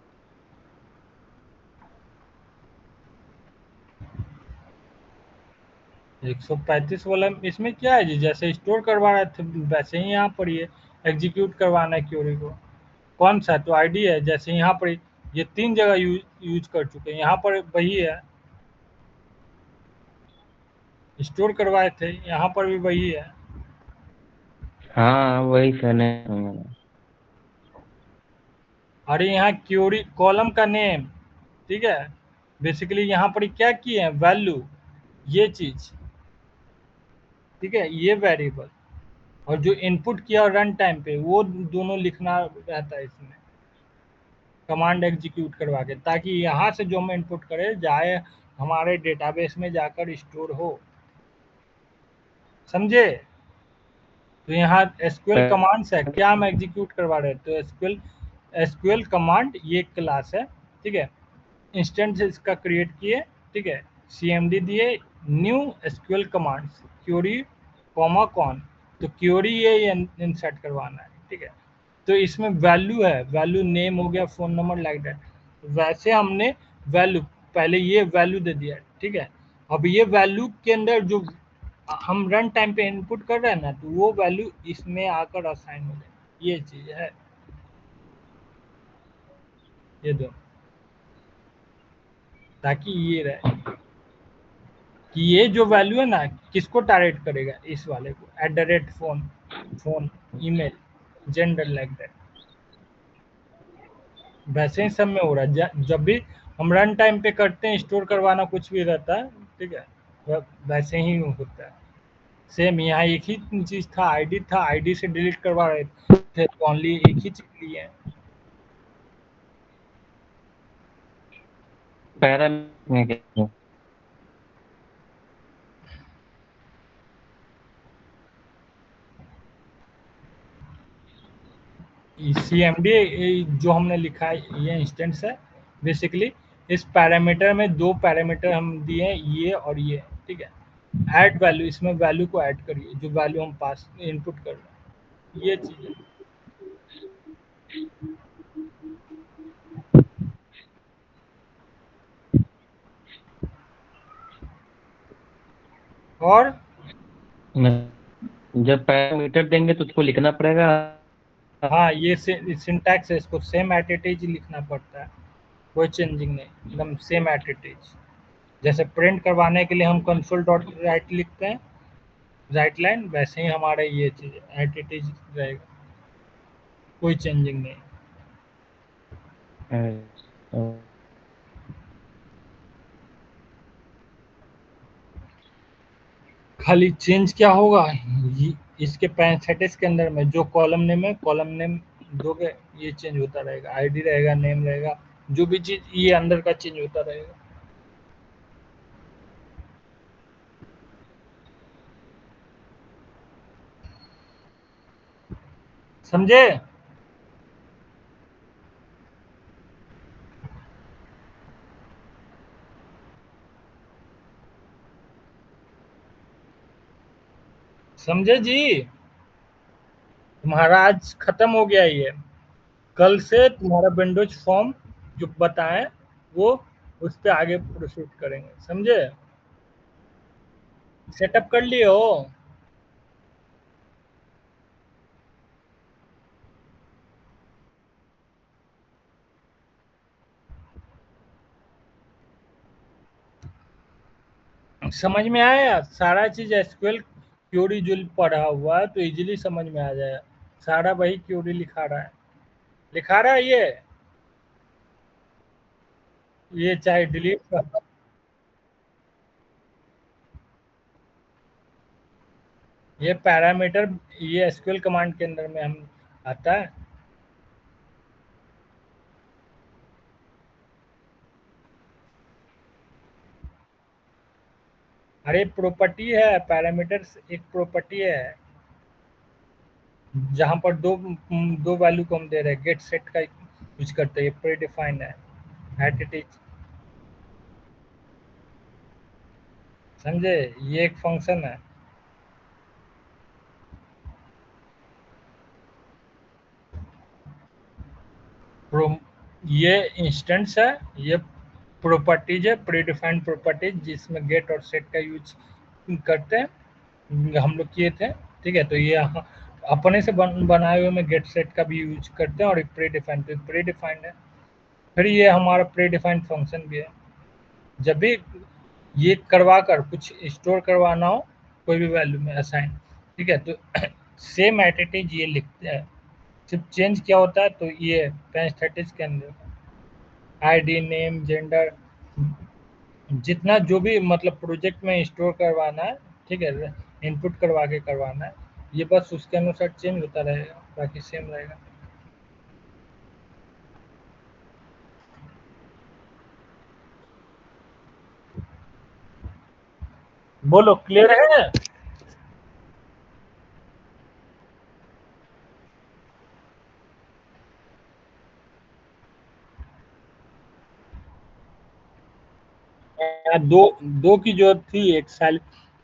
135 वाला इसमें क्या है जी? जैसे स्टोर करवा रहे थे वैसे ही यहाँ पर ये एग्जीक्यूट करवाना है क्यूरी को। कौन सा? तो आईडी है, जैसे यहाँ पर ये 3 जगह यूज कर चुके हैं, यहाँ पर वही है। स्टोर करवाए थे, यहाँ पर भी वही है। हाँ वही सर, नहीं। अरे यहाँ क्यूरी कॉलम का नेम, ठीक है। बेसिकली यहाँ पर क्या किए हैं? वैल्यू, ये चीज, ठीक है, ये वेरिएबल, और जो इनपुट किया रन टाइम पे वो दोनों लिखना रहता है इसमें, कमांड एग्जीक्यूट करवा के, ताकि यहाँ से जो हम इनपुट करें जाए हमारे डेटाबेस में जाकर स्टोर हो। समझे? तो यहाँ एसक्यूएल कमांड्स है, क्या हम एग्जीक्यूट करवा रहे हैं? तो एसक्यूएल एसक्यूएल कमांड ये क्लास है, ठीक है। इंस्टेंस इसका क्रिएट किए, ठीक है। सीएमडी दिए, new SQL commands, query comma con, तो क्यूरी ये इंसर्ट करवाना है, ठीक है। तो इसमें वैल्यू है, वैल्यू नेम हो गया, फोन नंबर, लाइक दैट। वैसे हमने वैल्यू, पहले ये वैल्यू दे दिया, ठीक है। अब ये वैल्यू के अंदर जो हम रन टाइम पे इनपुट कर रहे हैं ना, तो वो वैल्यू इसमें आकर असाइन हो जाए, ये चीज है। ये दो, ताकि ये रहे कि ये जो वैल्यू है ना, किसको टारगेट करेगा? इस वाले को, @phone, phone, email, gender, like that. वैसे ही सब में हो रहा है, जब भी हम रन टाइम पे करते हैं, स्टोर करवाना कुछ भी रहता है, ठीक है, वैसे ही होता है। सेम यहाँ एक ही चीज था, आईडी था, आईडी से डिलीट करवा रहे थे तो ओनली एक ही चीज लिए है। पैरामीटर में क्या? सीएमडी जो हमने लिखा है ये इंस्टेंस है। बेसिकली इस पैरामीटर में दो पैरामीटर हम दिए हैं, ये और ये, ठीक है। ऐड वैल्यू, इसमें वैल्यू को ऐड करिए, जो वैल्यू हम पास इनपुट कर रहे हैं, ये चीज है। और जब पैरामीटर देंगे तो उसको लिखना पड़ेगा। हाँ, ये सिंटैक्स है, इसको सेम एट इट इज लिखना पड़ता है, कोई चेंजिंग नहीं, एकदम सेम एट इट इज। जैसे प्रिंट करवाने के लिए हम कंसोल डॉट राइट लिखते हैं, राइट लाइन, वैसे ही हमारे ये चीज एट इट इज रहेगा, कोई चेंजिंग नहीं। तो खाली चेंज क्या होगा, इसके पैरेंथेटिक्स के अंदर में जो कॉलम नेम है, कॉलम नेम दोगे, ये चेंज होता रहेगा, आईडी रहेगा, नेम रहेगा, जो भी चीज ये अंदर का चेंज होता रहेगा। समझे? समझे जी? तुम्हारा आज खत्म हो गया ये, कल से तुम्हारा विंडोज फॉर्म जो बताएं वो उस पे आगे प्रोसीड करेंगे। समझे? सेटअप कर लिए हो? समझ में आया? सारा चीज एसक्यूएल क्यूरी जो पढ़ा हुआ है तो इजीली समझ में आ जाएगा। सारा वही क्यूरी लिखा रहा है, लिखा रहा है ये चाहे डिलीट कर, ये पैरामीटर, ये एसक्यूएल कमांड के अंदर में हम आता है। अरे प्रॉपर्टी है, पैरामीटर्स एक प्रॉपर्टी है जहां पर दो वैल्यू को हम दे रहे हैं, गेट सेट का यूज करते हैं, प्री डिफाइंड है एट इट इज, समझे? ये एक फंक्शन है। ये इंस्टेंस है, ये प्रॉपर्टीज है, प्री डिफाइंड प्रॉपर्टीज जिसमें गेट और सेट का यूज करते हैं, हम लोग किए थे। ठीक है, तो ये अपने से बनाए हुए में गेट सेट का भी यूज करते हैं, और प्री डिफाइंड, तो प्री डिफाइंड है। फिर ये हमारा प्री डिफाइंड फंक्शन भी है। जब भी ये करवा कर कुछ स्टोर करवाना हो कोई भी वैल्यू में असाइन, ठीक है, तो सेम एटिटीज ये लिखते हैं, सिर्फ चेंज क्या होता है, तो ये पैंस्थेटिक्स के अंदर आईडी, नेम, जेंडर, जितना जो भी मतलब प्रोजेक्ट में स्टोर करवाना है, ठीक है, इनपुट करवा के करवाना है, ये बस उसके अनुसार चेंज होता रहेगा, बाकी सेम रहेगा। बोलो, क्लियर है? दो दो की जरूरत थी, एक सैल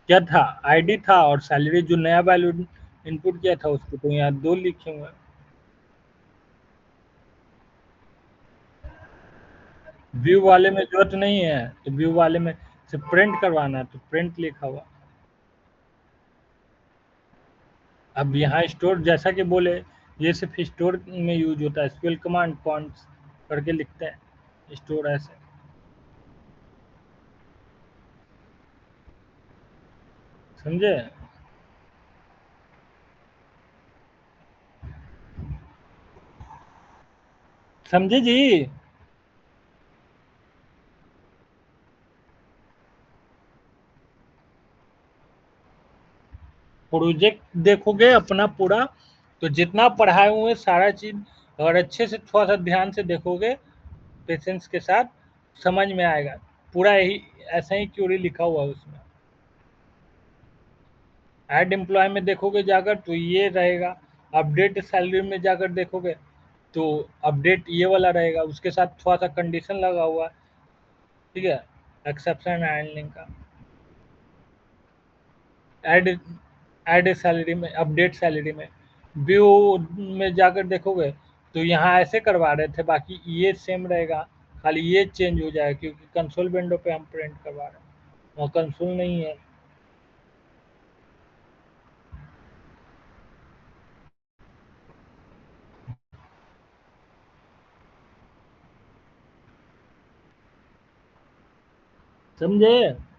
क्या था, आईडी था, और सैलरी जो नया वैल्यू इनपुट किया था उसको, तो यहाँ दो लिखे हुए हैं। व्यू वाले में जरूरत नहीं है, तो व्यू वाले में सिर्फ प्रिंट करवाना है, तो प्रिंट लिखा हुआ। अब यहाँ स्टोर जैसा कि बोले, ये सिर्फ स्टोर में यूज होता है, एसक्यूएल कमांड कॉन्स करके लिखते हैं स्टोर ऐसे, समझे? समझे जी? प्रोजेक्ट देखोगे अपना पूरा, तो जितना पढ़ाए हुए सारा चीज अगर अच्छे से थोड़ा सा ध्यान से देखोगे, पेशेंस के साथ, समझ में आएगा। पूरा यही ऐसा ही क्यूरी लिखा हुआ है उसमें। ऐड एम्प्लॉय में देखोगे जाकर तो ये रहेगा, अपडेट सैलरी में जाकर देखोगे तो अपडेट ये वाला रहेगा, उसके साथ थोड़ा सा कंडीशन लगा हुआ है, ठीक है, एक्सेप्शन हैंडलिंग का। ऐड ऐड सैलरी में, अपडेट सैलरी में, व्यू में जाकर देखोगे तो यहाँ ऐसे करवा रहे थे, बाकी ये सेम रहेगा, खाली ये चेंज हो जाएगा क्योंकि कंसोल विंडो पे हम प्रिंट करवा रहे हैं, और कंसोल नहीं है। समझे?